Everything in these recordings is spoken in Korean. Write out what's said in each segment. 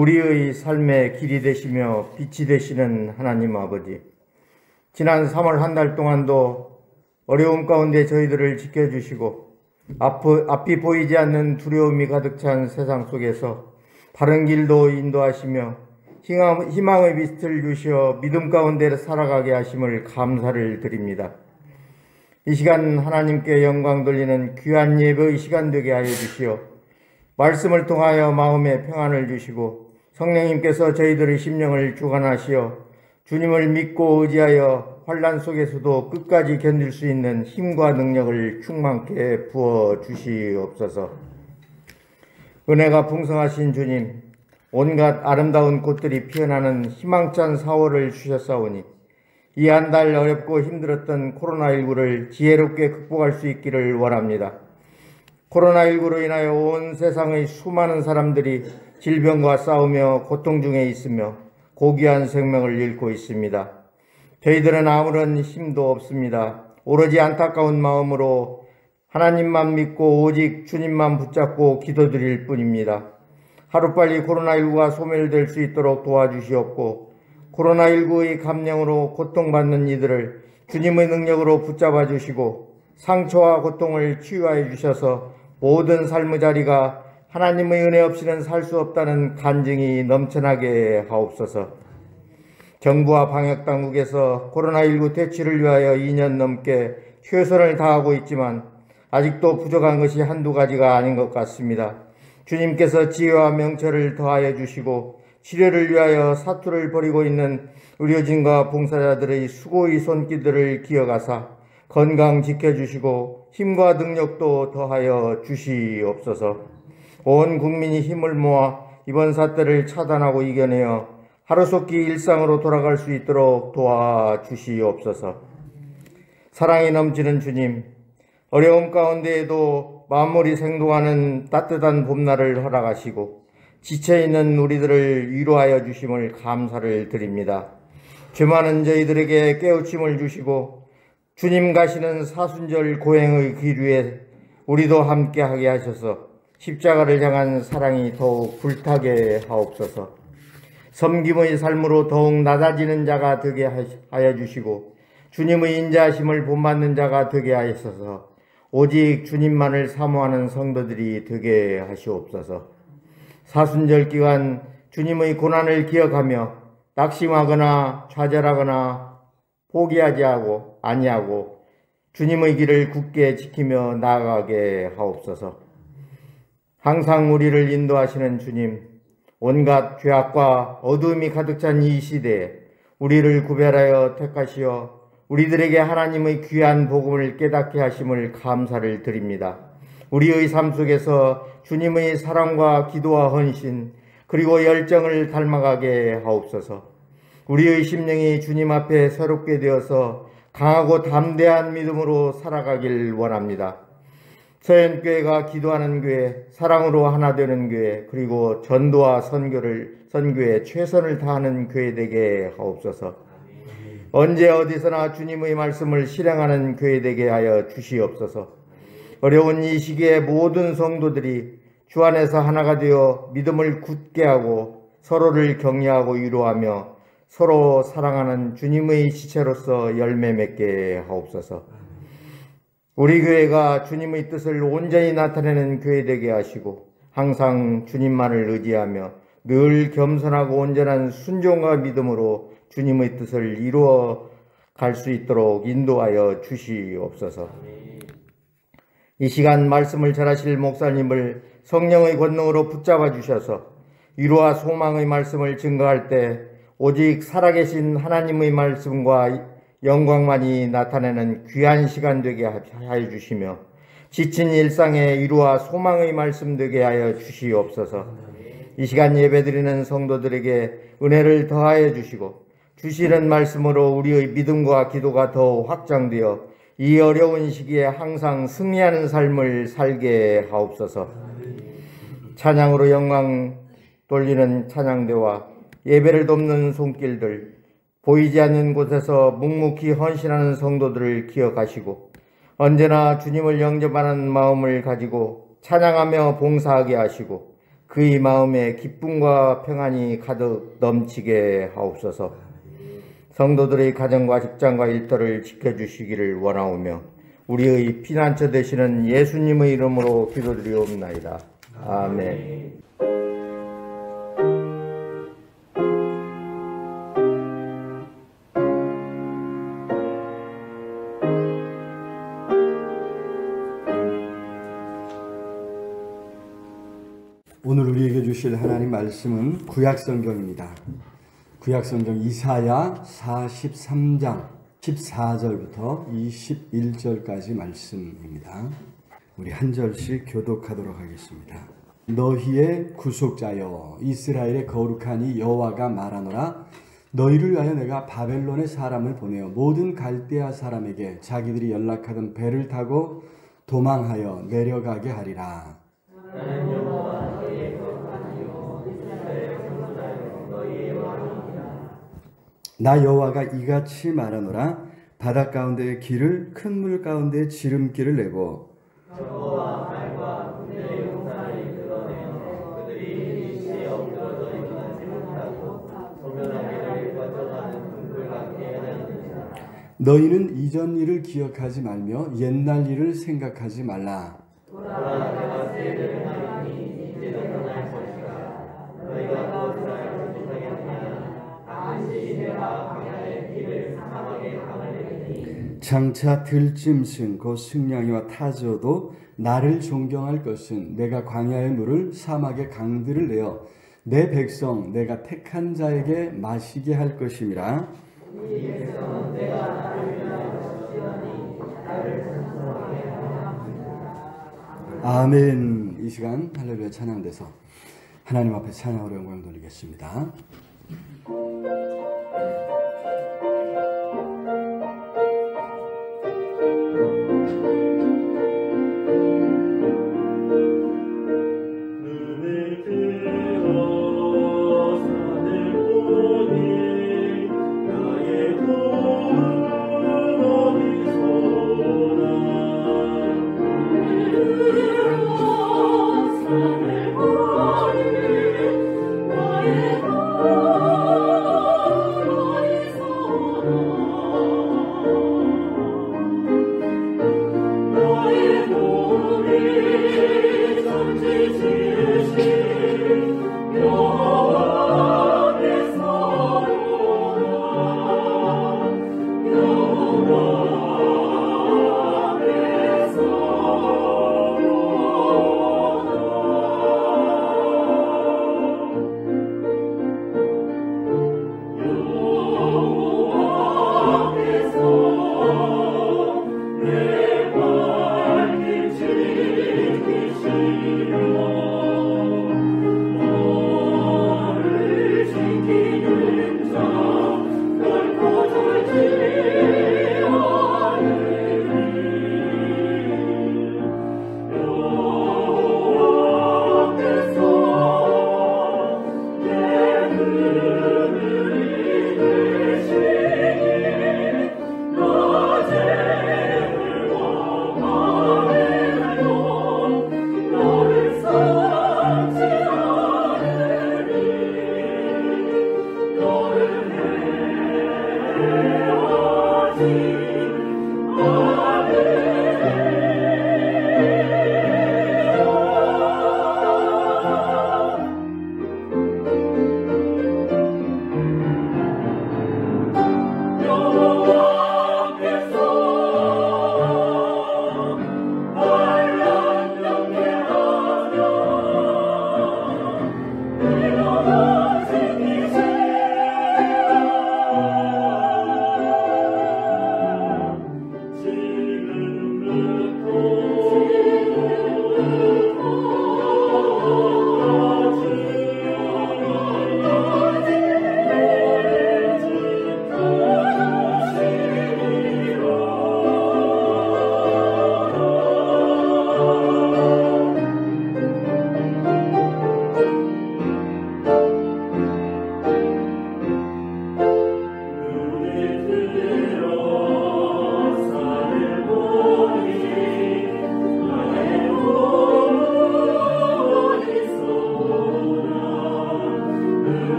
우리의 삶의 길이 되시며 빛이 되시는 하나님 아버지, 지난 3월 한 달 동안도 어려움 가운데 저희들을 지켜주시고 앞이 보이지 않는 두려움이 가득 찬 세상 속에서 바른 길도 인도하시며 희망의 빛을 주시어 믿음 가운데 살아가게 하심을 감사를 드립니다. 이 시간 하나님께 영광 돌리는 귀한 예배의 시간 되게 하여 주시어 말씀을 통하여 마음에 평안을 주시고 성령님께서 저희들의 심령을 주관하시어 주님을 믿고 의지하여 환난 속에서도 끝까지 견딜 수 있는 힘과 능력을 충만케 부어 주시옵소서. 은혜가 풍성하신 주님, 온갖 아름다운 꽃들이 피어나는 희망찬 4월을 주셨사오니 이 한 달 어렵고 힘들었던 코로나19를 지혜롭게 극복할 수 있기를 원합니다. 코로나19로 인하여 온 세상의 수많은 사람들이 질병과 싸우며 고통 중에 있으며 고귀한 생명을 잃고 있습니다. 저희들은 아무런 힘도 없습니다. 오로지 안타까운 마음으로 하나님만 믿고 오직 주님만 붙잡고 기도드릴 뿐입니다. 하루빨리 코로나19가 소멸될 수 있도록 도와주시옵고 코로나19의 감염으로 고통받는 이들을 주님의 능력으로 붙잡아 주시고 상처와 고통을 치유하여 주셔서 모든 삶의 자리가 하나님의 은혜 없이는 살 수 없다는 간증이 넘쳐나게 하옵소서. 정부와 방역당국에서 코로나19 퇴치를 위하여 2년 넘게 최선을 다하고 있지만 아직도 부족한 것이 한두 가지가 아닌 것 같습니다. 주님께서 지혜와 명철을 더하여 주시고 치료를 위하여 사투를 벌이고 있는 의료진과 봉사자들의 수고의 손길들을 기억하사 건강 지켜주시고 힘과 능력도 더하여 주시옵소서. 온 국민이 힘을 모아 이번 사태를 차단하고 이겨내어 하루속히 일상으로 돌아갈 수 있도록 도와주시옵소서. 사랑이 넘치는 주님, 어려움 가운데에도 만물이 생동하는 따뜻한 봄날을 허락하시고 지쳐있는 우리들을 위로하여 주심을 감사를 드립니다. 죄 많은 저희들에게 깨우침을 주시고 주님 가시는 사순절 고행의 길 위에 우리도 함께하게 하셔서 십자가를 향한 사랑이 더욱 불타게 하옵소서. 섬김의 삶으로 더욱 낮아지는 자가 되게 하여 주시고 주님의 인자하심을 본받는 자가 되게 하셔서 오직 주님만을 사모하는 성도들이 되게 하시옵소서. 사순절 기간 주님의 고난을 기억하며 낙심하거나 좌절하거나 포기하지 아니하고 주님의 길을 굳게 지키며 나아가게 하옵소서. 항상 우리를 인도하시는 주님, 온갖 죄악과 어두움이 가득 찬 이 시대에 우리를 구별하여 택하시어 우리들에게 하나님의 귀한 복음을 깨닫게 하심을 감사를 드립니다. 우리의 삶 속에서 주님의 사랑과 기도와 헌신 그리고 열정을 닮아가게 하옵소서. 우리의 심령이 주님 앞에 새롭게 되어서 강하고 담대한 믿음으로 살아가길 원합니다. 서현교회가 기도하는 교회, 사랑으로 하나 되는 교회, 그리고 전도와 선교에 최선을 다하는 교회 되게 하옵소서. 언제 어디서나 주님의 말씀을 실행하는 교회 되게 하여 주시옵소서. 어려운 이 시기에 모든 성도들이 주 안에서 하나가 되어 믿음을 굳게 하고 서로를 격려하고 위로하며 서로 사랑하는 주님의 지체로서 열매 맺게 하옵소서. 우리 교회가 주님의 뜻을 온전히 나타내는 교회 되게 하시고 항상 주님만을 의지하며 늘 겸손하고 온전한 순종과 믿음으로 주님의 뜻을 이루어 갈 수 있도록 인도하여 주시옵소서. 이 시간 말씀을 전하실 목사님을 성령의 권능으로 붙잡아 주셔서 위로와 소망의 말씀을 증거할 때 오직 살아계신 하나님의 말씀과 영광만이 나타내는 귀한 시간 되게 하여 주시며 지친 일상에 위로와 소망의 말씀 되게 하여 주시옵소서. 이 시간 예배드리는 성도들에게 은혜를 더하여 주시고 주시는 말씀으로 우리의 믿음과 기도가 더 확장되어 이 어려운 시기에 항상 승리하는 삶을 살게 하옵소서. 찬양으로 영광 돌리는 찬양대와 예배를 돕는 손길들, 보이지 않는 곳에서 묵묵히 헌신하는 성도들을 기억하시고 언제나 주님을 영접하는 마음을 가지고 찬양하며 봉사하게 하시고 그의 마음에 기쁨과 평안이 가득 넘치게 하옵소서. 성도들의 가정과 직장과 일터를 지켜주시기를 원하오며 우리의 피난처 되시는 예수님의 이름으로 기도드리옵나이다. 아멘. 오늘 우리에게 주실 하나님 말씀은 구약성경입니다. 구약성경 이사야 43장 14절부터 21절까지 말씀입니다. 우리 한 절씩 교독하도록 하겠습니다. 너희의 구속자여 이스라엘의 거룩한 이 여호와가 말하노라. 너희를 위하여 내가 바벨론의 사람을 보내어 모든 갈대아 사람에게 자기들이 연락하던 배를 타고 도망하여 내려가게 하리라. 나 여호와가 이같이 말하노라. 바다 가운데의 길을 큰 물 가운데 지름길을 내고 저와 말과 그들의 용사를 드러내어 그들이 일시에 엎드러져 일어나지 못하고 소멸하기를 거쳐가는 둥글 같게 하였느니라. 너희는 이전 일을 기억하지 말며 옛날 일을 생각하지 말라. 보라 내가 새 일을 하리니 이제 나타날 것이라. 너희가 무엇을 장차 들짐승 곧 승냥이와 타조도 나를 존경할 것은 내가 광야의 물을 사막의 강들을 내어 내 백성 내가 택한 자에게 마시게 할 것임이라. 이 백성은 내가 나를 위하여 시원히 나를 찬송하게 하리라. 아멘. 이 시간 할렐루야 찬양돼서 하나님 앞에 찬양으로 영광 돌리겠습니다.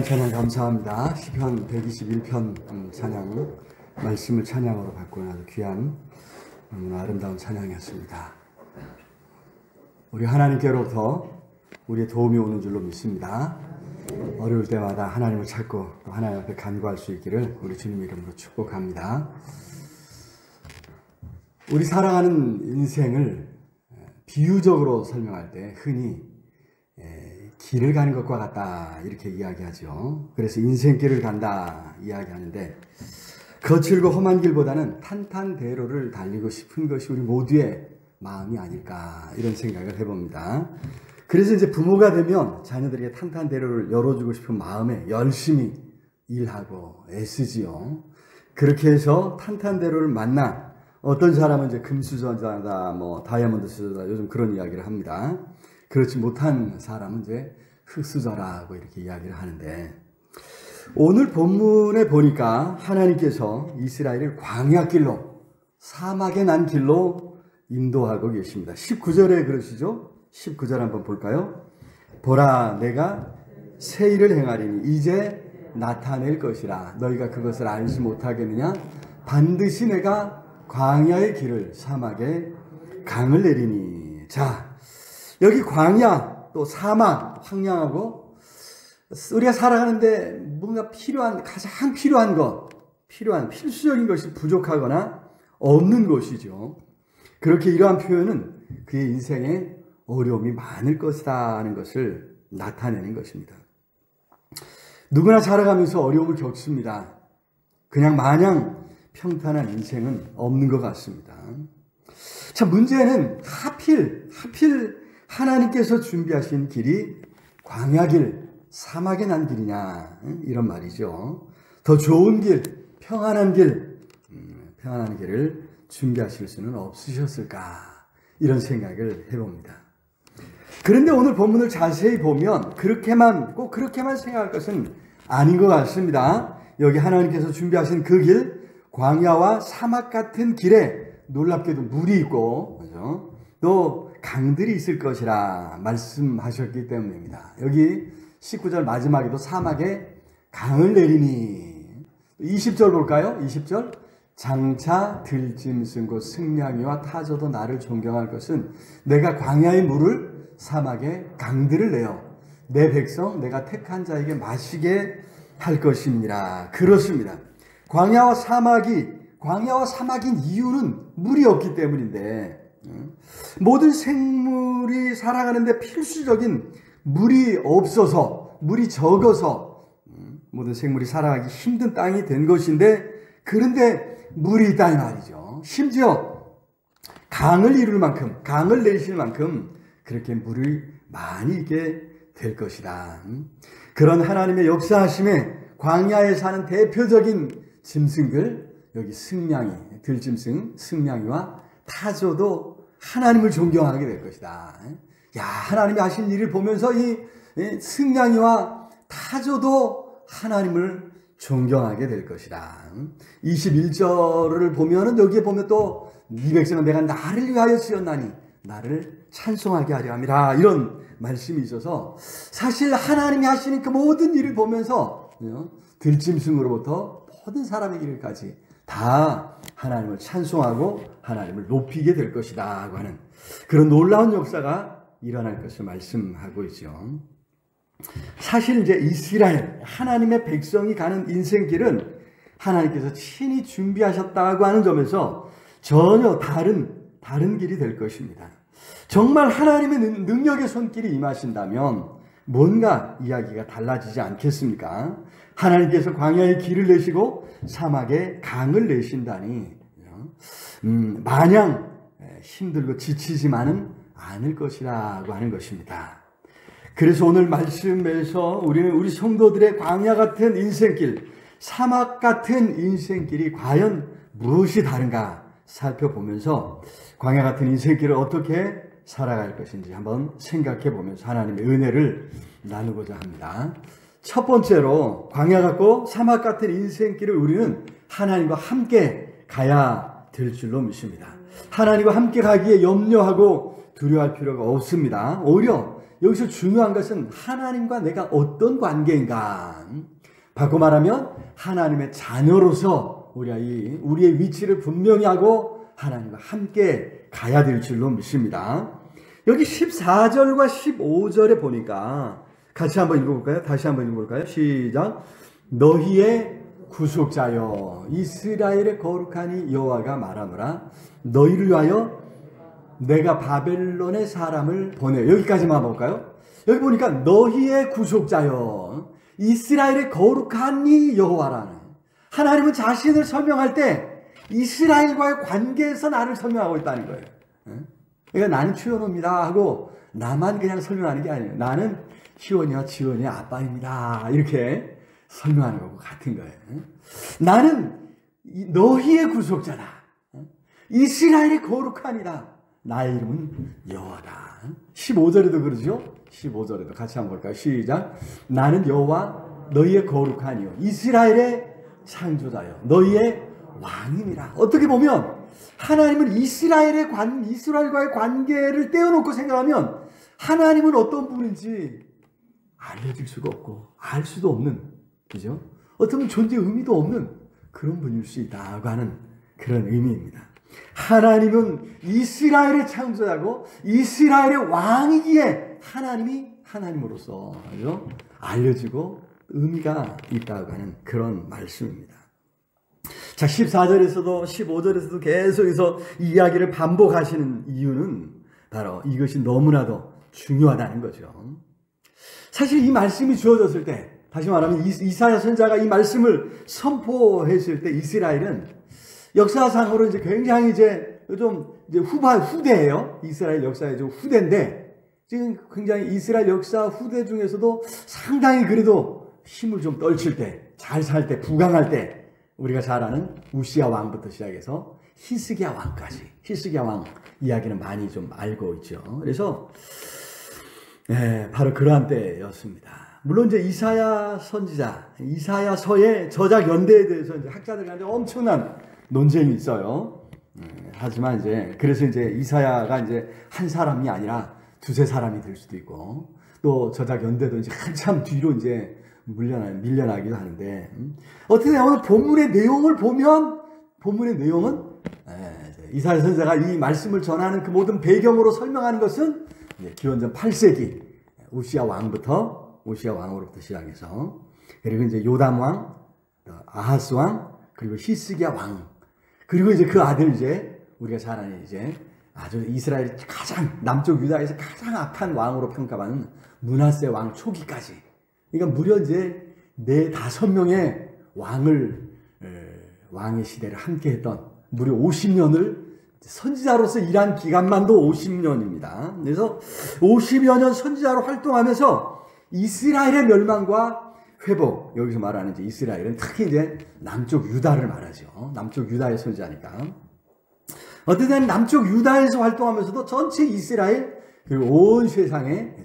찬양 감사합니다. 시편 121편 찬양 말씀을 찬양으로 바꾸는 아주 귀한 아름다운 찬양이었습니다. 우리 하나님께로부터 우리의 도움이 오는 줄로 믿습니다. 어려울 때마다 하나님을 찾고 또 하나님 앞에 간구할 수 있기를 우리 주님 이름으로 축복합니다. 우리 살아가는 인생을 비유적으로 설명할 때 흔히 길을 가는 것과 같다 이렇게 이야기하죠. 그래서 인생길을 간다 이야기하는데 거칠고 험한 길보다는 탄탄대로를 달리고 싶은 것이 우리 모두의 마음이 아닐까 이런 생각을 해봅니다. 그래서 이제 부모가 되면 자녀들에게 탄탄대로를 열어주고 싶은 마음에 열심히 일하고 애쓰지요. 그렇게 해서 탄탄대로를 만나 어떤 사람은 이제 금수저다, 뭐 다이아몬드 수저다 요즘 그런 이야기를 합니다. 그렇지 못한 사람은 이제 흙수저라고 이렇게 이야기를 하는데 오늘 본문에 보니까 하나님께서 이스라엘을 광야길로 사막의 난 길로 인도하고 계십니다. 19절에 그러시죠? 19절 한번 볼까요? 보라 내가 새 일을 행하리니 이제 나타낼 것이라 너희가 그것을 알지 못하겠느냐? 반드시 내가 광야의 길을 사막에 강을 내리니. 자, 여기 광야 또 사막 황량하고 우리가 살아가는데 뭔가 가장 필요한 것, 필수적인 것이 부족하거나 없는 것이죠. 그렇게 이러한 표현은 그의 인생에 어려움이 많을 것이다 하는 것을 나타내는 것입니다. 누구나 살아가면서 어려움을 겪습니다. 그냥 마냥 평탄한 인생은 없는 것 같습니다. 자, 문제는 하필 하나님께서 준비하신 길이 광야길, 사막의 난 길이냐 이런 말이죠. 더 좋은 길, 평안한 길을 준비하실 수는 없으셨을까 이런 생각을 해봅니다. 그런데 오늘 본문을 자세히 보면 꼭 그렇게만 생각할 것은 아닌 것 같습니다. 여기 하나님께서 준비하신 그 길, 광야와 사막 같은 길에 놀랍게도 물이 있고 그렇죠? 또 강들이 있을 것이라 말씀하셨기 때문입니다. 여기 19절 마지막에도 사막에 강을 내리니 20절 볼까요? 20절 장차 들짐승 곧 승냥이와 타조도 나를 존경할 것은 내가 광야의 물을 사막에 강들을 내어 내 백성 내가 택한 자에게 마시게 할 것입니다. 그렇습니다. 광야와 사막인 이유는 물이 없기 때문인데 모든 생물이 살아가는데 필수적인 물이 없어서 물이 적어서 모든 생물이 살아가기 힘든 땅이 된 것인데 그런데 물이 있다 이 말이죠. 심지어 강을 내실 만큼 그렇게 물이 많이 있게 될 것이다. 그런 하나님의 역사하심에 광야에 사는 대표적인 짐승들 여기 들짐승, 승냥이와 타조도 하나님을 존경하게 될 것이다. 야, 하나님이 하신 일을 보면서 이 승냥이와 타조도 하나님을 존경하게 될 것이다. 21절을 보면은 여기에 보면 또 이 백성은 내가 나를 위하여 지었나니 나를 찬송하게 하려 함이라 이런 말씀이 있어서 사실 하나님이 하시는 그 모든 일을 보면서 들짐승으로부터 모든 사람의 일까지 다 하나님을 찬송하고 하나님을 높이게 될 것이다 하는 그런 놀라운 역사가 일어날 것을 말씀하고 있죠. 사실 이제 이스라엘 하나님의 백성이 가는 인생길은 하나님께서 친히 준비하셨다고 하는 점에서 전혀 다른 길이 될 것입니다. 정말 하나님의 능력의 손길이 임하신다면 뭔가 이야기가 달라지지 않겠습니까? 하나님께서 광야의 길을 내시고 사막에 강을 내신다니 마냥 힘들고 지치지만은 않을 것이라고 하는 것입니다. 그래서 오늘 말씀에서 우리는 우리 성도들의 광야 같은 인생길, 사막 같은 인생길이 과연 무엇이 다른가 살펴보면서 광야 같은 인생길을 어떻게 살아갈 것인지 한번 생각해 보면서 하나님의 은혜를 나누고자 합니다. 첫 번째로 광야 같고 사막 같은 인생길을 우리는 하나님과 함께 가야 될 줄로 믿습니다. 하나님과 함께 가기에 염려하고 두려워할 필요가 없습니다. 오히려 여기서 중요한 것은 하나님과 내가 어떤 관계인가. 바꿔 말하면 하나님의 자녀로서 우리의 위치를 분명히 하고 하나님과 함께 가야 될 줄로 믿습니다. 여기 14절과 15절에 보니까 같이 한번 읽어볼까요? 다시 한번 읽어볼까요? 시작. 너희의 구속자여 이스라엘의 거룩하니 여호와가 말하노라 너희를 위하여 내가 바벨론의 사람을 보내. 여기까지만 볼까요? 여기 보니까 너희의 구속자여 이스라엘의 거룩하니 여호와라는, 하나님은 자신을 설명할 때 이스라엘과의 관계에서 나를 설명하고 있다는 거예요. 그러니까 나는 추현호입니다 하고 나만 그냥 설명하는 게 아니에요. 나는 희원이와 지원이의 아빠입니다 이렇게 설명하는 거고 같은 거예요. 나는 너희의 구속자다. 이스라엘의 거룩하니라. 나의 이름은 여호와다. 15절에도 그러죠. 15절에도 같이 한번 볼까요? 시작. 나는 여호와 너희의 거룩하니요 이스라엘의 창조자요 너희의 왕입니다. 어떻게 보면 하나님은 이스라엘과의 관계를 떼어놓고 생각하면 하나님은 어떤 분인지 알려질 수가 없고 알 수도 없는, 그죠? 어쩌면 존재 의미도 없는 그런 분일 수 있다고 하는 그런 의미입니다. 하나님은 이스라엘의 창조자고 이스라엘의 왕이기에 하나님이 하나님으로서, 그죠? 알려지고 의미가 있다고 하는 그런 말씀입니다. 자, 14절에서도 15절에서도 계속해서 이 이야기를 반복하시는 이유는 바로 이것이 너무나도 중요하다는 거죠. 사실 이 말씀이 주어졌을 때, 다시 말하면 이사야 선지자가 이 말씀을 선포했을 때 이스라엘은 역사상으로 이제 굉장히 후대예요. 이스라엘 역사의 좀 후대인데 지금 굉장히 이스라엘 역사 후대 중에서도 상당히 그래도 힘을 좀 떨칠 때, 잘 살 때, 부강할 때 우리가 잘 아는 우시야 왕부터 시작해서 히스기야 왕까지, 히스기야 왕 이야기는 많이 좀 알고 있죠. 그래서 바로 그러한 때였습니다. 물론 이제 이사야 선지자, 이사야서의 저작 연대에 대해서 이제 학자들 간에 엄청난 논쟁이 있어요. 하지만 그래서 이사야가 한 사람이 아니라 두세 사람이 될 수도 있고, 또 저작 연대도 한참 뒤로 밀려나기도 하는데, 어떻게 오늘 본문의 내용을 보면, 본문의 내용은 이사야 선지자가 이 말씀을 전하는 그 모든 배경으로 설명하는 것은 기원전 8세기 우시야 왕으로부터 시작해서, 그리고 요담 왕, 아하스 왕, 그리고 히스기야 왕, 그리고 그 아들 우리가 잘 아는 아주 이스라엘 가장 남쪽 유다에서 가장 악한 왕으로 평가받는 므낫세 왕 초기까지, 그러니까 무려 4-5명의 왕의 시대를 함께했던, 무려 50년을 선지자로서 일한 기간만도 50년입니다. 그래서 50여 년 선지자로 활동하면서 이스라엘의 멸망과 회복, 여기서 말하는 이스라엘은 특히 남쪽 유다를 말하죠. 남쪽 유다의 선지자니까. 어쨌든 남쪽 유다에서 활동하면서도 전체 이스라엘 그리고 온 세상의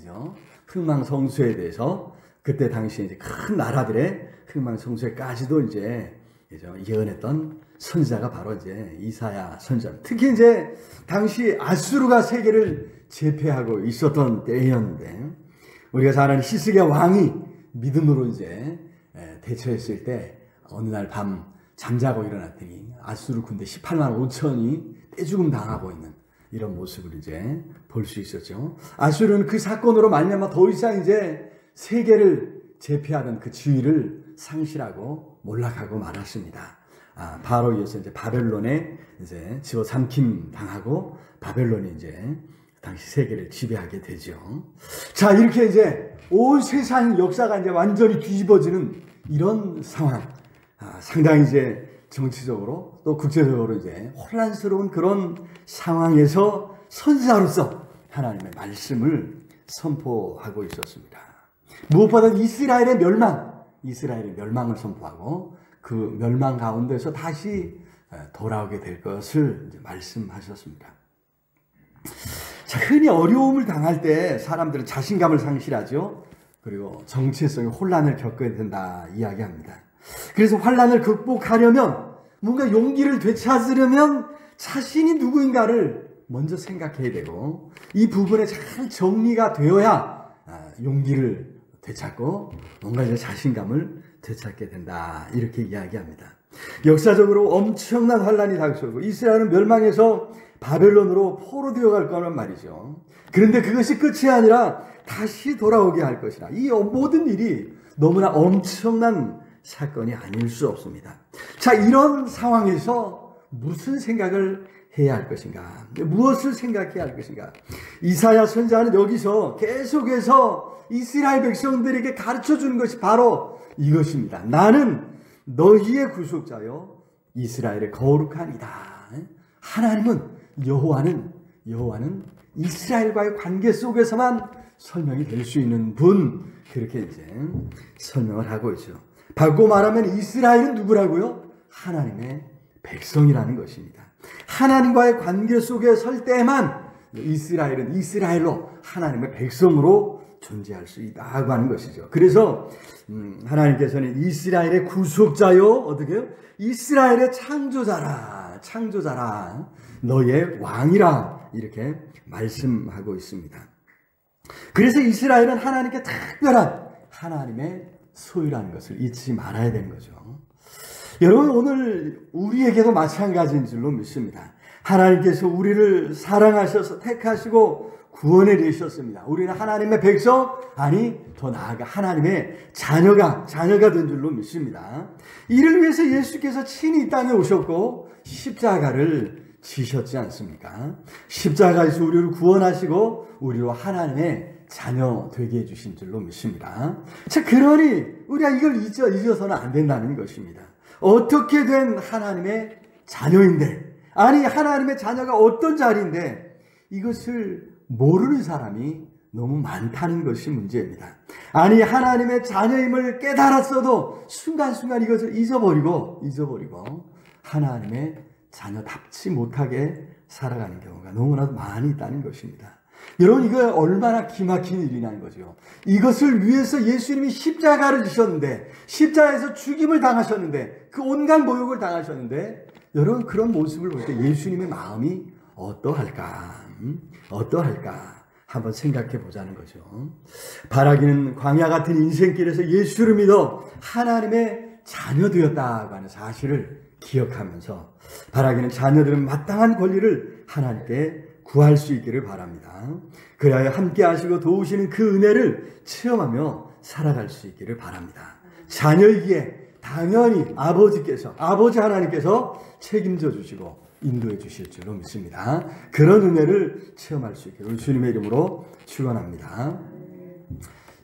흥망성쇠에 대해서 그때 당시에 큰 나라들의 흥망성쇠까지도 예언했던 선지자가 바로 이사야 선지자. 특히 당시 아수르가 세계를 제패하고 있었던 때였는데, 우리가 잘 아는 히스기야 왕이 믿음으로 대처했을 때 어느 날 밤 잠자고 일어났더니 아수르 군대 18만 5천이 떼죽음 당하고 있는 이런 모습을 볼 수 있었죠. 아수르는 그 사건으로 말미암아 더 이상 세계를 제패하던 그 지위를 상실하고 몰락하고 말았습니다. 바로 이어서 바벨론에 집어삼킴 당하고 바벨론이 당시 세계를 지배하게 되죠. 자, 이렇게 온 세상 역사가 완전히 뒤집어지는 이런 상황. 상당히 정치적으로 또 국제적으로 혼란스러운 그런 상황에서 선지자로서 하나님의 말씀을 선포하고 있었습니다. 무엇보다 이스라엘의 멸망을 선포하고 그 멸망 가운데서 다시 돌아오게 될 것을 말씀하셨습니다. 자, 흔히 어려움을 당할 때 사람들은 자신감을 상실하죠. 그리고 정체성의 혼란을 겪어야 된다 이야기합니다. 그래서 환란을 극복하려면, 뭔가 용기를 되찾으려면 자신이 누구인가를 먼저 생각해야 되고, 이 부분에 잘 정리가 되어야 용기를 되찾고 뭔가 이제 자신감을 되찾게 된다. 이렇게 이야기합니다. 역사적으로 엄청난 환란이 닥쳐오고 이스라엘은 멸망해서 바벨론으로 포로되어 갈 거란 말이죠. 그런데 그것이 끝이 아니라 다시 돌아오게 할 것이라. 이 모든 일이 너무나 엄청난 사건이 아닐 수 없습니다. 자, 이런 상황에서 무슨 생각을 해야 할 것인가? 무엇을 생각해야 할 것인가? 이사야 선지자는 여기서 계속해서 이스라엘 백성들에게 가르쳐 주는 것이 바로 이것입니다. 나는 너희의 구속자요 이스라엘의 거룩한이다. 하나님은 여호와는 이스라엘과의 관계 속에서만 설명이 될 수 있는 분, 그렇게 이제 설명을 하고 있죠. 바꾸고 말하면 이스라엘은 누구라고요? 하나님의 백성이라는 것입니다. 하나님과의 관계 속에 설 때만 이스라엘은 이스라엘로 하나님의 백성으로 존재할 수 있다고 하는 것이죠. 그래서 하나님께서는 이스라엘의 구속자요, 어떻게요? 이스라엘의 창조자라, 너의 왕이라, 이렇게 말씀하고 있습니다. 그래서 이스라엘은 하나님께 특별한 하나님의 소유라는 것을 잊지 말아야 되는 거죠. 여러분, 오늘 우리에게도 마찬가지인 줄로 믿습니다. 하나님께서 우리를 사랑하셔서 택하시고 구원해 내셨습니다. 우리는 하나님의 백성, 아니 더 나아가 하나님의 자녀가 된 줄로 믿습니다. 이를 위해서 예수께서 친히 이 땅에 오셨고 십자가를 지셨지 않습니까? 십자가에서 우리를 구원하시고 우리로 하나님의 자녀 되게 해주신 줄로 믿습니다. 자, 그러니 우리가 이걸 잊어서는 안 된다는 것입니다. 어떻게 된 하나님의 자녀인데, 아니 하나님의 자녀가 어떤 자리인데 이것을 모르는 사람이 너무 많다는 것이 문제입니다. 아니 하나님의 자녀임을 깨달았어도 순간순간 이것을 잊어버리고 하나님의 자녀답지 못하게 살아가는 경우가 너무나도 많이 있다는 것입니다. 여러분, 이거 얼마나 기막힌 일이냐는 거죠. 이것을 위해서 예수님이 십자가를 지셨는데, 십자가에서 죽임을 당하셨는데, 그 온갖 모욕을 당하셨는데, 여러분, 그런 모습을 볼 때 예수님의 마음이 어떠할까 한번 생각해 보자는 거죠. 바라기는 광야 같은 인생길에서 예수를 믿어 하나님의 자녀 되었다고 하는 사실을 기억하면서 바라기는 자녀들은 마땅한 권리를 하나님께 구할 수 있기를 바랍니다. 그래야 함께 하시고 도우시는 그 은혜를 체험하며 살아갈 수 있기를 바랍니다. 자녀이기에 당연히 아버지 하나님께서 책임져 주시고 인도해 주실 줄로 믿습니다. 그런 은혜를 체험할 수 있기를 주님의 이름으로 축원합니다.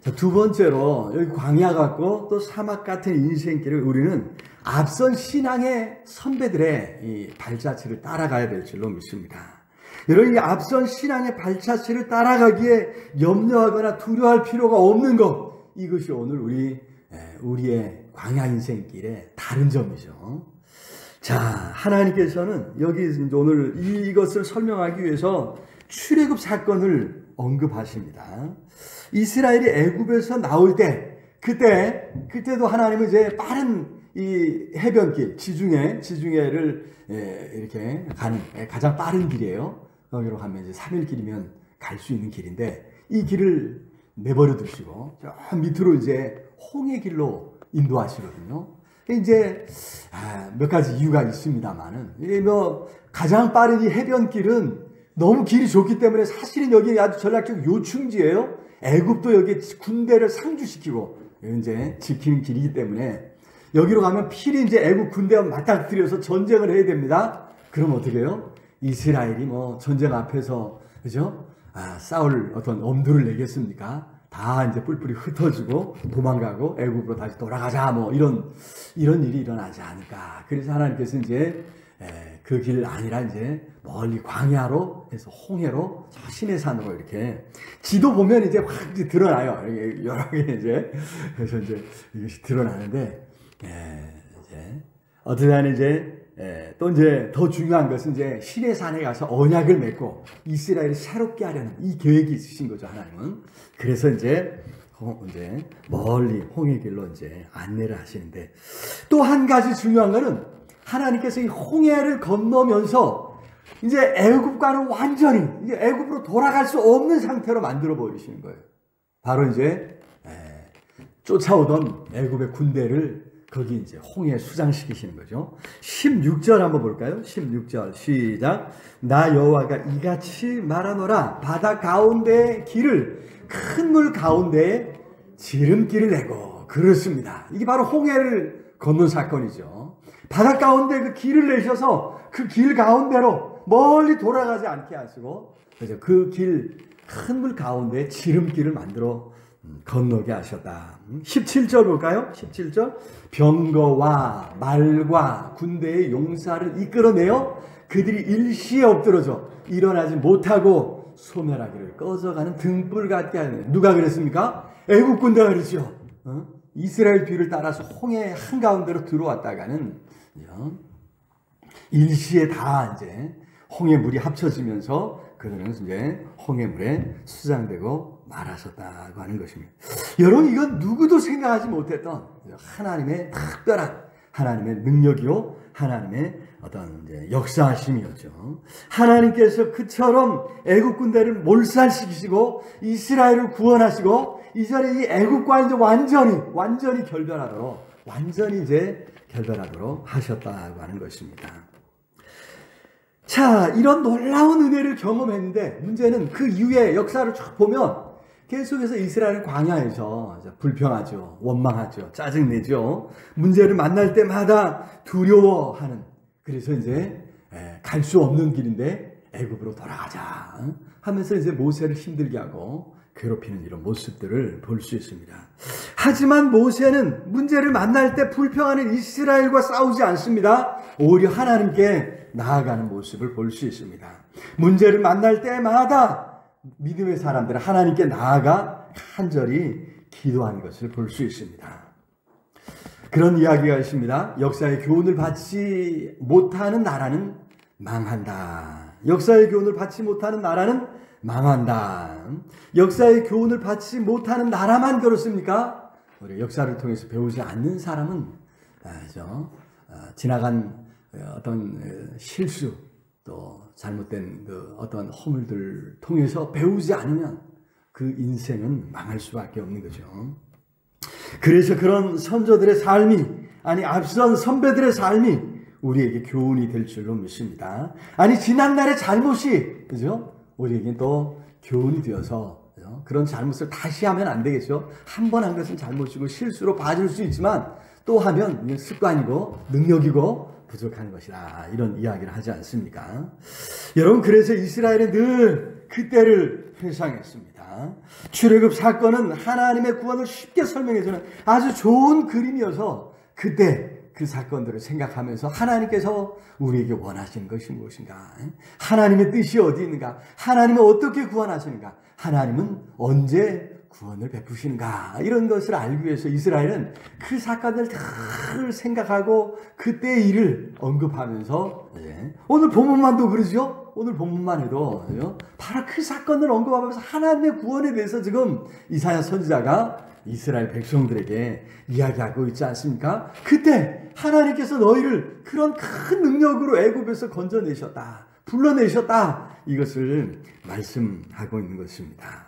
자, 두 번째로 여기 광야 같고 또 사막 같은 인생길을 우리는 앞선 신앙의 선배들의 이 발자취를 따라가야 될 줄로 믿습니다. 여러분, 이 앞선 신앙의 발자취를 따라가기에 염려하거나 두려워할 필요가 없는 것, 이것이 오늘 우리의 광야 인생길의 다른 점이죠. 자, 하나님께서는 여기 오늘 이것을 설명하기 위해서 출애굽 사건을 언급하십니다. 이스라엘이 애굽에서 나올 때, 그때도 하나님은 이제 빠른 이 해변길, 지중해를 이렇게 가는 가장 빠른 길이에요. 거기로 가면 이제 3일 길이면 갈 수 있는 길인데, 이 길을 내버려 두시고 저 밑으로 이제 홍해 길로 인도하시거든요. 이제 몇 가지 이유가 있습니다만은, 가장 빠른 이 해변길은 너무 길이 좋기 때문에 사실은 여기 아주 전략적 요충지예요. 애굽도 여기 군대를 상주시키고 이제 지키는 길이기 때문에 여기로 가면 필히 이제 애굽 군대와 맞닥뜨려서 전쟁을 해야 됩니다. 그럼 어떻게 해요? 이스라엘이 전쟁 앞에서, 그죠? 싸울 어떤 엄두를 내겠습니까? 다 이제 뿔뿔이 흩어지고 도망가고 애굽으로 다시 돌아가자, 이런 일이 일어나지 않을까. 그래서 하나님께서 이제 그 길 아니라 이제 멀리 광야로 해서 홍해로 저 시내산으로 이렇게 지도 보면 이제 확 드러나요. 여러 개 이제 그래서 이제 이것이 드러나는데, 이제 어떻게 하면 또 이제 더 중요한 것은 이제 시내산에 가서 언약을 맺고 이스라엘을 새롭게 하려는 이 계획이 있으신 거죠, 하나님은. 그래서 이제 멀리 홍해길로 이제 안내를 하시는데, 또 한 가지 중요한 거는 하나님께서 이 홍해를 건너면서 이제 애굽과는 완전히 이제 애굽으로 돌아갈 수 없는 상태로 만들어 버리시는 거예요. 바로 이제 쫓아오던 애굽의 군대를 거기 이제 홍해에 수장시키시는 거죠. 16절 한번 볼까요? 16절 시작. 나 여호와가 이같이 말하노라. 바다 가운데 길을 큰 물 가운데 지름길을 내고. 그렇습니다. 이게 바로 홍해를 건넌 사건이죠. 바다 가운데 그 길을 내셔서 그 길 가운데로 멀리 돌아가지 않게 하시고, 그래서 그 길 큰 물 가운데 지름길을 만들어 건너게 하셨다. 17절 볼까요? 17절. 병거와 말과 군대의 용사를 이끌어내어 그들이 일시에 엎드러져 일어나지 못하고 소멸하기를 꺼져가는 등불 같게 하는. 누가 그랬습니까? 애국 군대가 그러죠. 이스라엘 뒤를 따라서 홍해 한가운데로 들어왔다가는 일시에 다 이제 홍해 물이 합쳐지면서 그들은 이제 홍해물에 수장되고 말하셨다고 하는 것입니다. 여러분, 이건 누구도 생각하지 못했던 하나님의 특별한 하나님의 능력이요, 하나님의 어떤 이제 역사하심이었죠. 하나님께서 그처럼 애국 군대를 몰살시키시고 이스라엘을 구원하시고 이전에 이 애국과 이제 완전히 결별하도록 하셨다고 하는 것입니다. 자, 이런 놀라운 은혜를 경험했는데 문제는 그 이후의 역사를 쭉 보면 계속해서 이스라엘은 광야에서 불평하죠, 원망하죠, 짜증내죠. 문제를 만날 때마다 두려워하는. 그래서 이제 갈 수 없는 길인데 애굽으로 돌아가자 하면서 이제 모세를 힘들게 하고 괴롭히는 이런 모습들을 볼 수 있습니다. 하지만 모세는 문제를 만날 때 불평하는 이스라엘과 싸우지 않습니다. 오히려 하나님께 나아가는 모습을 볼 수 있습니다. 문제를 만날 때마다 믿음의 사람들은 하나님께 나아가 간절히 기도하는 것을 볼 수 있습니다. 그런 이야기가 있습니다. 역사의 교훈을 받지 못하는 나라는 망한다. 역사의 교훈을 받지 못하는 나라는 망한다. 역사의 교훈을 받지 못하는 나라만 그렇습니까? 우리 역사를 통해서 배우지 않는 사람은 지나간 어떤 실수, 또 잘못된 그 어떤 허물들 통해서 배우지 않으면 그 인생은 망할 수밖에 없는 거죠. 그래서 그런 선조들의 삶이, 아니 앞선 선배들의 삶이 우리에게 교훈이 될 줄로 믿습니다. 아니 지난날의 잘못이, 그죠? 우리에게 또 교훈이 되어서, 그죠? 그런 잘못을 다시 하면 안 되겠죠. 한 번 한 것은 잘못이고 실수로 봐줄 수 있지만 또 하면 습관이고 능력이고 부족한 것이다. 이런 이야기를 하지 않습니까? 여러분, 그래서 이스라엘은 늘 그때를 회상했습니다. 출애굽 사건은 하나님의 구원을 쉽게 설명해주는 아주 좋은 그림이어서 그때 그 사건들을 생각하면서 하나님께서 우리에게 원하시는 것이 무엇인가? 하나님의 뜻이 어디 있는가? 하나님은 어떻게 구원하시는가? 하나님은 언제 구원을 베푸시는가? 이런 것을 알기 위해서 이스라엘은 그 사건을 다 생각하고 그때의 일을 언급하면서, 오늘 본문만도 그러죠? 오늘 본문만 해도 바로 그 사건을 언급하면서 하나님의 구원에 대해서 지금 이사야 선지자가 이스라엘 백성들에게 이야기하고 있지 않습니까? 그때 하나님께서 너희를 그런 큰 능력으로 애굽에서 건져내셨다, 불러내셨다, 이것을 말씀하고 있는 것입니다.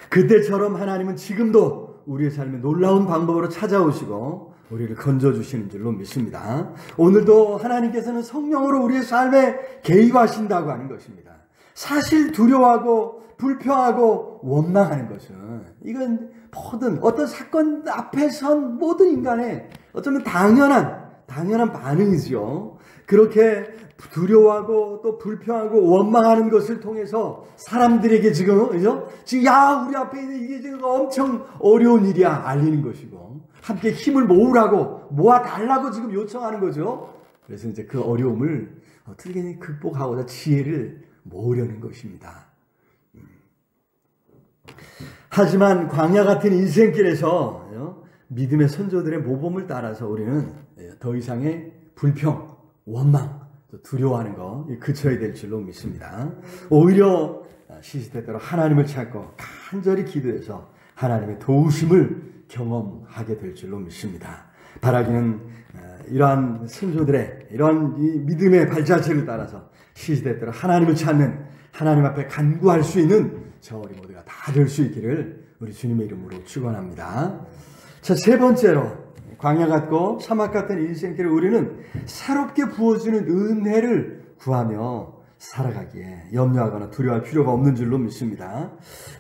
그때처럼 하나님은 지금도 우리의 삶에 놀라운 방법으로 찾아오시고 우리를 건져주시는 줄로 믿습니다. 오늘도 하나님께서는 성령으로 우리의 삶에 개입하신다고 하는 것입니다. 사실 두려워하고 불평하고 원망하는 것은, 이건 모든 어떤 사건 앞에 선 모든 인간의 어쩌면 당연한 반응이지요. 그렇게 두려워하고 또 불평하고 원망하는 것을 통해서 사람들에게 지금, 그죠? 지금 우리 앞에 있는 이게 지금 엄청 어려운 일이야 알리는 것이고, 함께 힘을 모아달라고 지금 요청하는 거죠. 그래서 이제 그 어려움을 어떻게 극복하고자 지혜를 모으려는 것입니다. 하지만 광야 같은 인생길에서 믿음의 선조들의 모범을 따라서 우리는 더 이상의 불평, 원망, 두려워하는 거 그쳐야 될 줄로 믿습니다. 오히려 시시때때로 하나님을 찾고 간절히 기도해서 하나님의 도우심을 경험하게 될 줄로 믿습니다. 바라기는 이러한 선조들의 이러한 이 믿음의 발자취를 따라서 시시때때로 하나님을 찾는, 하나님 앞에 간구할 수 있는 저 우리 모두가 다 될 수 있기를 우리 주님의 이름으로 축원합니다. 자, 세 번째로 광야 같고 사막 같은 인생길을 우리는 새롭게 부어주는 은혜를 구하며 살아가기에 염려하거나 두려워할 필요가 없는 줄로 믿습니다.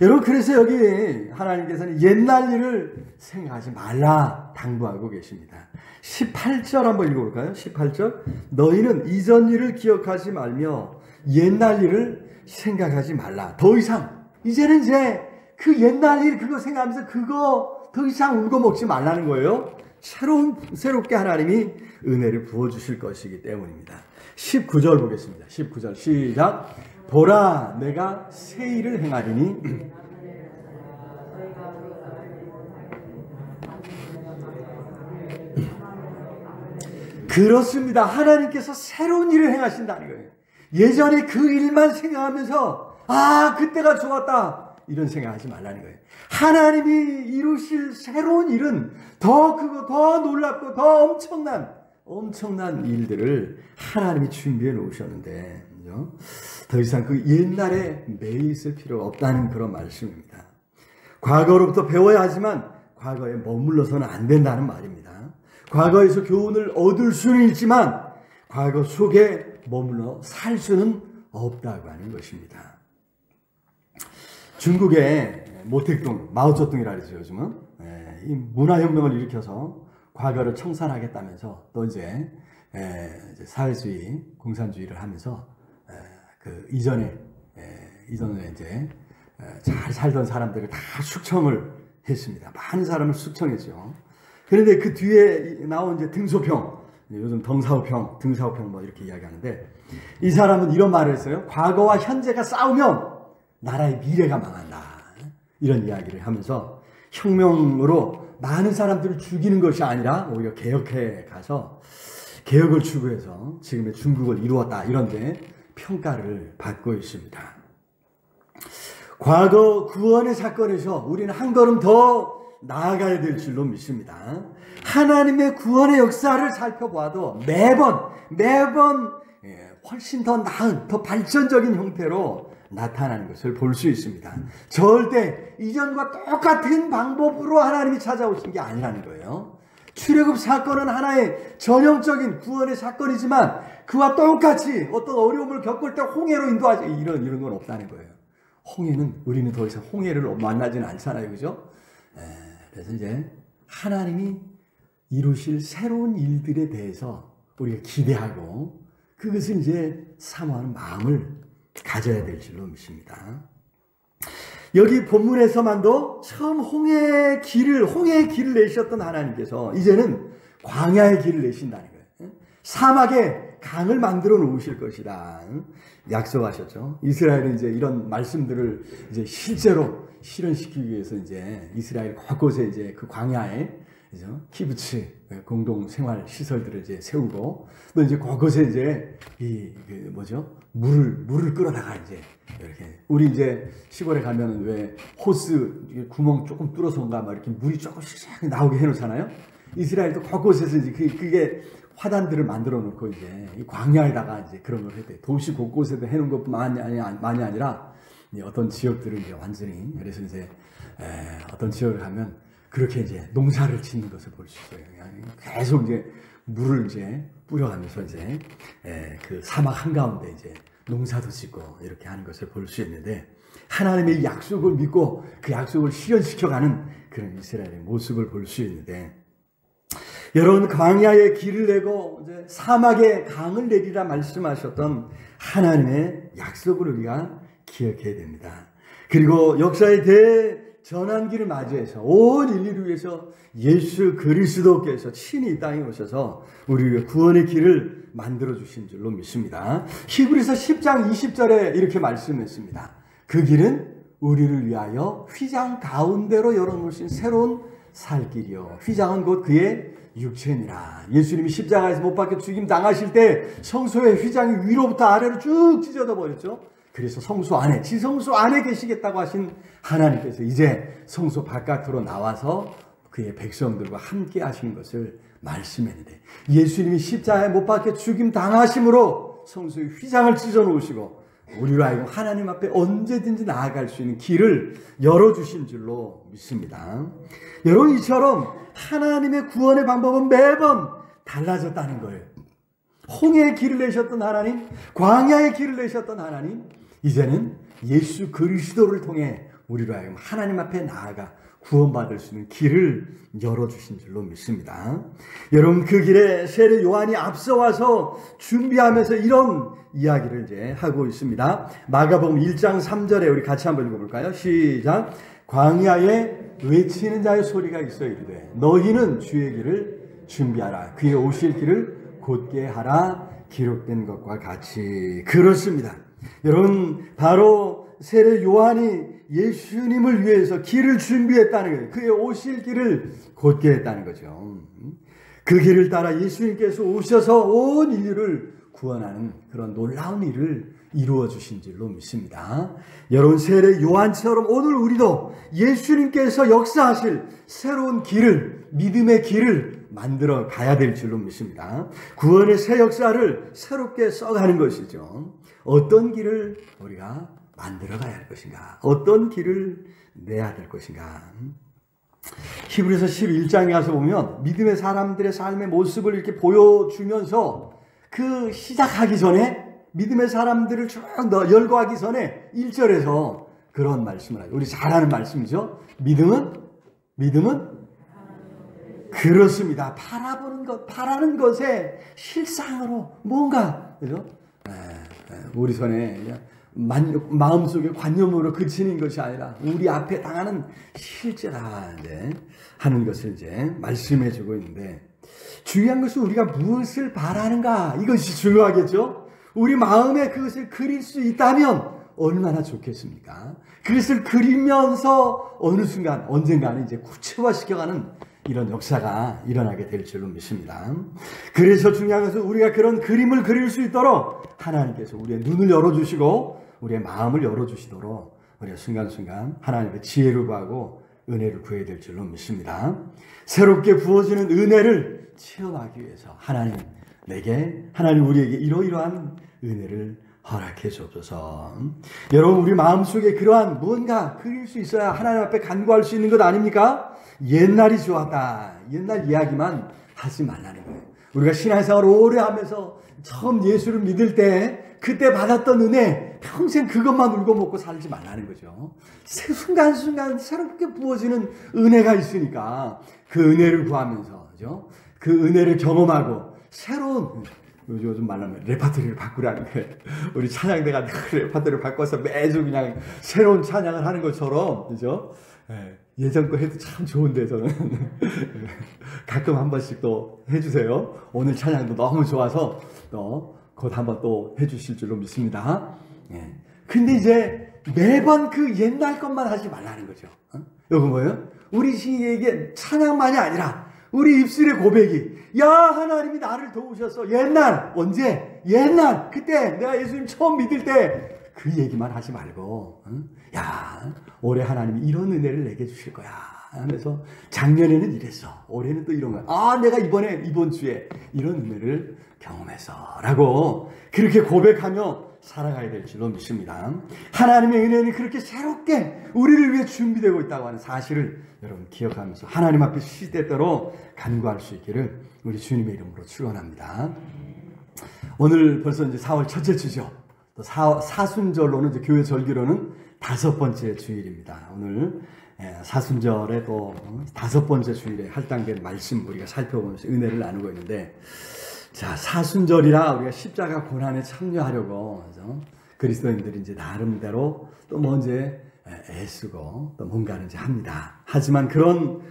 여러분, 그래서 여기 하나님께서는 옛날 일을 생각하지 말라 당부하고 계십니다. 18절 한번 읽어볼까요? 18절. 너희는 이전 일을 기억하지 말며 옛날 일을 생각하지 말라. 더 이상 이제는 이제 그 옛날 일 그거 생각하면서 그거 더 이상 울고 먹지 말라는 거예요. 새롭게 하나님이 은혜를 부어주실 것이기 때문입니다. 19절 보겠습니다. 19절 시작. 보라, 내가 새 일을 행하리니 그렇습니다. 하나님께서 새로운 일을 행하신다는 거예요. 예전에 그 일만 생각하면서 그때가 좋았다 이런 생각하지 말라는 거예요. 하나님이 이루실 새로운 일은 더 크고 더 놀랍고 더 엄청난 일들을 하나님이 준비해 놓으셨는데, 그죠? 더 이상 그 옛날에 매여 있을 필요가 없다는 그런 말씀입니다. 과거로부터 배워야 하지만 과거에 머물러서는 안 된다는 말입니다. 과거에서 교훈을 얻을 수는 있지만 과거 속에 머물러 살 수는 없다고 하는 것입니다. 중국의 모택동, 마오쩌둥이라 그러죠, 요즘은. 이 문화혁명을 일으켜서 과거를 청산하겠다면서 또 이제 사회주의, 공산주의를 하면서 그 이전에 이제 잘 살던 사람들을 다 숙청을 했습니다. 많은 사람을 숙청했죠. 그런데 그 뒤에 나온 이제 등소평, 요즘 덩사오평, 등사오평 뭐 이렇게 이야기하는데, 이 사람은 이런 말을 했어요. 과거와 현재가 싸우면 나라의 미래가 망한다. 이런 이야기를 하면서 혁명으로 많은 사람들을 죽이는 것이 아니라 오히려 개혁해 가서 개혁을 추구해서 지금의 중국을 이루었다. 이런데 평가를 받고 있습니다. 과거 구원의 사건에서 우리는 한 걸음 더 나아가야 될 줄로 믿습니다. 하나님의 구원의 역사를 살펴봐도 매번 훨씬 더 나은, 더 발전적인 형태로 나타나는 것을 볼 수 있습니다. 절대 이전과 똑같은 방법으로 하나님이 찾아오신 게 아니라는 거예요. 출애굽 사건은 하나의 전형적인 구원의 사건이지만 그와 똑같이 어떤 어려움을 겪을 때 홍해로 인도하지 이런 건 없다는 거예요. 우리는 더 이상 홍해를 만나지는 않잖아요. 그죠? 그래서 이제 하나님이 이루실 새로운 일들에 대해서 우리가 기대하고 그것을 이제 사모하는 마음을 가져야 될 줄로 믿습니다. 여기 본문에서만도 처음 홍해의 길을 내셨던 하나님께서 이제는 광야의 길을 내신다는 거예요. 사막에 강을 만들어 놓으실 것이다. 약속하셨죠. 이스라엘은 이제 이런 말씀들을 이제 실제로 실현시키기 위해서 이제 이스라엘 곳곳에 이제 그 광야에 그죠? 키부츠 공동 생활 시설들을 이제 세우고 또 이제 곳곳에 이제 물을 끌어다가 이제 이렇게 우리 이제 시골에 가면은 왜 호스 구멍 조금 뚫어서인가 막 이렇게 물이 조금씩 나오게 해놓잖아요. 이스라엘도 곳곳에서 이제 그게 화단들을 만들어 놓고 이제 이 광야에다가 이제 그런 걸 했대. 도시 곳곳에도 해놓은 것만이 아니라 어떤 지역들은 이제 완전히 그래서 이제 어떤 지역을 가면 그렇게 이제 농사를 짓는 것을 볼 수 있어요. 계속 이제 물을 이제 뿌려가면서 이제 그 사막 한가운데 이제 농사도 짓고 이렇게 하는 것을 볼 수 있는데 하나님의 약속을 믿고 그 약속을 실현시켜가는 그런 이스라엘의 모습을 볼 수 있는데 여러분 광야에 길을 내고 이제 사막에 강을 내리라 말씀하셨던 하나님의 약속을 우리가 기억해야 됩니다. 그리고 역사의 대전환기를 맞이해서 온 인류를 위해서 예수 그리스도께서 친히 이 땅에 오셔서 우리의 구원의 길을 만들어주신 줄로 믿습니다. 히브리서 10장 20절에 이렇게 말씀했습니다. 그 길은 우리를 위하여 휘장 가운데로 열어놓으신 새로운 살 길이요. 휘장은 곧 그의 육체니라. 예수님이 십자가에서 못 박혀 죽임 당하실 때 성소의 휘장이 위로부터 아래로 쭉 찢어져 버렸죠. 그래서 성소 안에, 지성소 안에 계시겠다고 하신 하나님께서 이제 성소 바깥으로 나와서 그의 백성들과 함께 하신 것을 말씀했는데 예수님이 십자가에 못 박혀 죽임 당하심으로 성소의 휘장을 찢어 놓으시고 우리로 하여금 하나님 앞에 언제든지 나아갈 수 있는 길을 열어주신 줄로 믿습니다. 여러분, 이처럼 하나님의 구원의 방법은 매번 달라졌다는 거예요. 홍해의 길을 내셨던 하나님, 광야의 길을 내셨던 하나님, 이제는 예수 그리스도를 통해 우리로 하여금 하나님 앞에 나아가 구원받을 수 있는 길을 열어주신 줄로 믿습니다. 여러분, 그 길에 세례 요한이 앞서와서 준비하면서 이런 이야기를 이제 하고 있습니다. 마가복음 1장 3절에 우리 같이 한번 읽어볼까요? 시작. 광야에 외치는 자의 소리가 있어 이르되 너희는 주의 길을 준비하라. 그의 오실 길을 곧게 하라. 기록된 것과 같이. 그렇습니다. 여러분, 바로 세례 요한이 예수님을 위해서 길을 준비했다는 거예요. 그의 오실 길을 곧게 했다는 거죠. 그 길을 따라 예수님께서 오셔서 온 인류를 구원하는 그런 놀라운 일을 이루어 주신 줄로 믿습니다. 여러분, 세례 요한처럼 오늘 우리도 예수님께서 역사하실 새로운 길을, 믿음의 길을 만들어 가야 될 줄로 믿습니다. 구원의 새 역사를 새롭게 써가는 것이죠. 어떤 길을 우리가 만들어 가야 할 것인가? 어떤 길을 내야 될 것인가? 히브리서 11장에 가서 보면 믿음의 사람들의 삶의 모습을 이렇게 보여주면서 그 시작하기 전에 믿음의 사람들을 쭉 열거하기 전에 1절에서 그런 말씀을 하죠. 우리 잘 아는 말씀이죠. 믿음은 그렇습니다. 바라보는 것, 바라는 것에 실상으로 뭔가, 그죠? 우리 손에 마음속에 관념으로 그치는 것이 아니라 우리 앞에 당하는 실제라 이제 하는 것을 이제 말씀해 주고 있는데, 중요한 것은 우리가 무엇을 바라는가, 이것이 중요하겠죠. 우리 마음에 그것을 그릴 수 있다면 얼마나 좋겠습니까? 그것을 그리면서 어느 순간 언젠가는 이제 구체화시켜가는 이런 역사가 일어나게 될 줄로 믿습니다. 그래서 중요한 것은 우리가 그런 그림을 그릴 수 있도록 하나님께서 우리의 눈을 열어주시고 우리의 마음을 열어주시도록 우리가 순간순간 하나님의 지혜를 구하고 은혜를 구해야 될 줄로 믿습니다. 새롭게 부어지는 은혜를 체험하기 위해서 하나님 우리에게 이러이러한 은혜를 허락해 주옵소서. 여러분, 우리 마음속에 그러한 무언가 그릴 수 있어야 하나님 앞에 간구할 수 있는 것 아닙니까? 옛날이 좋았다, 옛날 이야기만 하지 말라는 거예요. 우리가 신앙생활 오래 하면서 처음 예수를 믿을 때 그때 받았던 은혜, 평생 그것만 울고 먹고 살지 말라는 거죠. 순간순간 새롭게 부어지는 은혜가 있으니까 그 은혜를 구하면서, 그죠? 그 은혜를 경험하고 새로운, 요즘 말하면 레파토리를 바꾸라는 거예요. 우리 찬양대가 레파토리를 바꿔서 매주 그냥 새로운 찬양을 하는 것처럼, 그죠? 예전 거 해도 참 좋은데, 저는. 가끔 한 번씩 또 해주세요. 오늘 찬양도 너무 좋아서 곧 한번 또 해주실 줄로 믿습니다. 근데 이제 매번 그 옛날 것만 하지 말라는 거죠. 이거 뭐예요? 우리 신에게 찬양만이 아니라 우리 입술의 고백이, 야, 하나님이 나를 도우셔서 옛날, 언제? 옛날, 그때 내가 예수님 처음 믿을 때 그 얘기만 하지 말고, 야, 올해 하나님이 이런 은혜를 내게 주실 거야 하면서, 작년에는 이랬어, 올해는 또 이런 거야. 아, 내가 이번 주에 이런 은혜를 경험해서 라고 그렇게 고백하며 살아가야 될 줄로 믿습니다. 하나님의 은혜는 그렇게 새롭게 우리를 위해 준비되고 있다고 하는 사실을 여러분 기억하면서 하나님 앞에 시대대로 간구할 수 있기를 우리 주님의 이름으로 축원합니다. 오늘 벌써 이제 4월 첫째 주죠. 또 사순절로는 이제 교회 절기로는 5번째 주일입니다. 오늘 사순절에 또 5번째 주일에 할당된 말씀 우리가 살펴보면서 은혜를 나누고 있는데, 자, 사순절이라 우리가 십자가 고난에 참여하려고, 그죠? 그리스도인들이 이제 나름대로 또 먼저 애쓰고 또 뭔가를 이제 합니다. 하지만 그런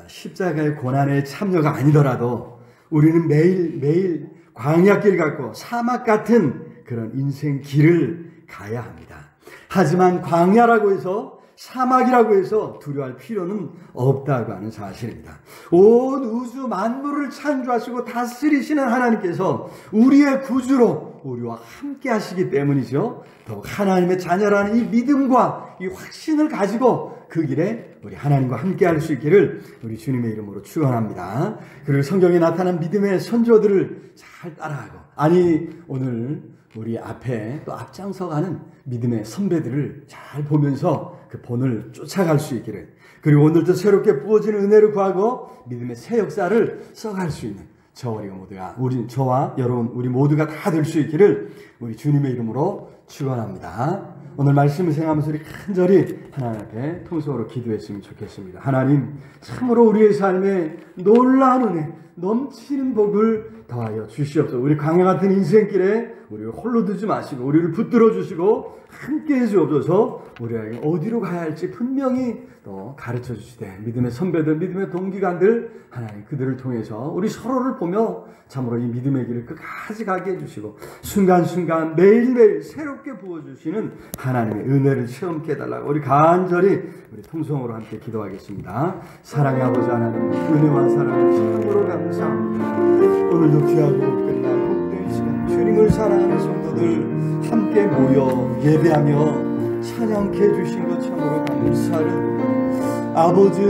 십자가의 고난에 참여가 아니더라도 우리는 매일 광야길 같고 사막 같은 그런 인생 길을 가야 합니다. 하지만 광야라고 해서, 사막이라고 해서 두려워할 필요는 없다고 하는 사실입니다. 온 우주 만물을 창조하시고 다스리시는 하나님께서 우리의 구주로, 우리와 함께 하시기 때문이죠. 더욱 하나님의 자녀라는 이 믿음과 이 확신을 가지고 그 길에 우리 하나님과 함께 할 수 있기를 우리 주님의 이름으로 축원합니다. 그리고 성경에 나타난 믿음의 선조들을 잘 따라하고, 아니 오늘 우리 앞에 또 앞장서가는 믿음의 선배들을 잘 보면서 그 본을 쫓아갈 수 있기를, 그리고 오늘도 새롭게 부어지는 은혜를 구하고 믿음의 새 역사를 써갈 수 있는 저와 여러분 우리 모두가 다 될 수 있기를 우리 주님의 이름으로 축원합니다. 오늘 말씀을 생각하면서 우리 간절히 하나님 앞에 통성으로 기도했으면 좋겠습니다. 하나님, 참으로 우리의 삶에 놀라운 은혜, 넘치는 복을 더하여 주시옵소서. 우리 광야 같은 인생길에 우리를 홀로 두지 마시고 우리를 붙들어 주시고 함께 해 주옵소서. 우리에게 어디로 가야 할지 분명히 또 가르쳐 주시되, 믿음의 선배들, 믿음의 동기관들, 하나님 그들을 통해서 우리 서로를 보며 참으로 이 믿음의 길을 끝까지 가게 해주시고 순간순간 매일매일 새롭게 부어주시는 하나님의 은혜를 체험케 해달라고 우리 간절히 우리 통성으로 함께 기도하겠습니다. 사랑의 아버지 하나님, 은혜와 사랑을 참으로 감사합니다. 오늘도 귀하고 끝난 복된 시간, 주님을 사랑하는 성도들 함께 모여 예배하며 찬양케 해주신 것 참으로 감사를. 아버지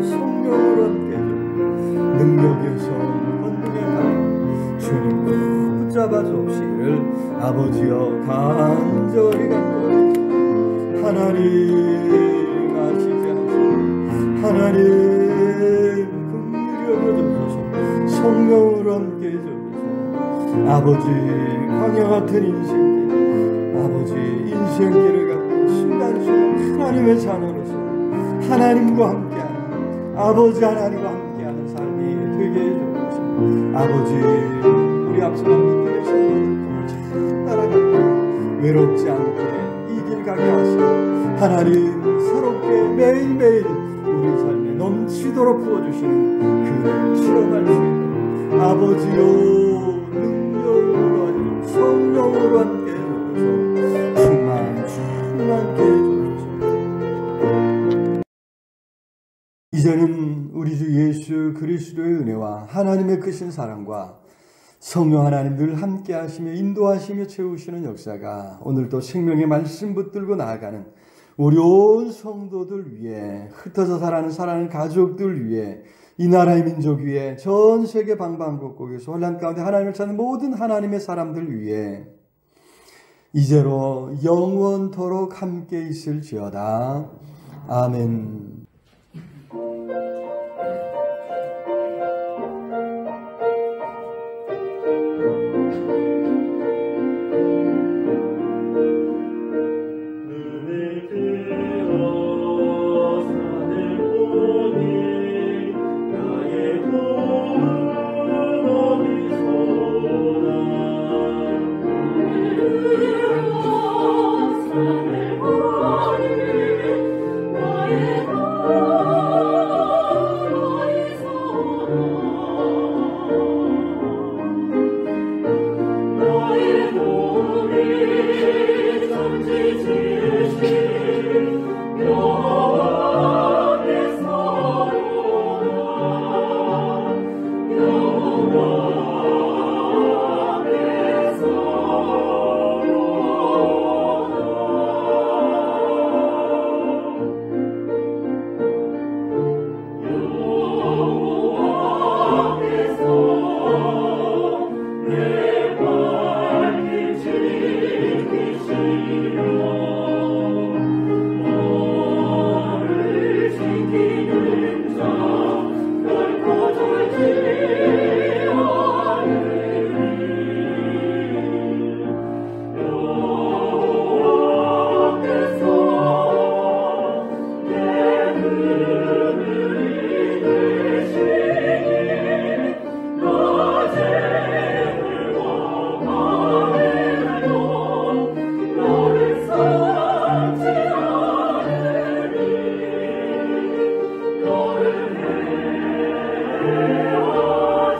성령으로 함께 능력에서 권능에 가 주님과 붙잡아 주시기를 아버지여 간절히 간절히 하나님 아시지 않으시고 하나님 긍휼히 여겨주소서. 성령으로 함께 해주소서. 아버지 광야 같은 인생길, 아버지 인생길을 갖고 순간순간 하나님의 자녀로서 하나님과 함께하는, 아버지 하나님과 함께하는 삶이 되게 해주옵소서. 아버지 우리 앞서간 믿음의 신부를 잘 따라가고 외롭지 않게 이 길 가게 하시고 하나님 새롭게 매일매일 우리 삶에 넘치도록 부어주시는 그 은혜를 체험할 수 있도록 아버지요 능력으로 하시고 성령으로 함께 해주옵소서. 충만케 해주옵소서. 이제는 우리 주 예수 그리스도의 은혜와 하나님의 크신 사랑과 성령 하나님 늘 함께 하시며 인도하시며 채우시는 역사가 오늘도 생명의 말씀 붙들고 나아가는 우리 온 성도들 위해, 흩어져 살아가는 가족들 위해, 이 나라의 민족 위에, 전 세계 방방곡곡에서 혼란 가운데 하나님을 찾는 모든 하나님의 사람들 위해 이제로 영원토록 함께 있을지어다. 아멘.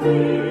See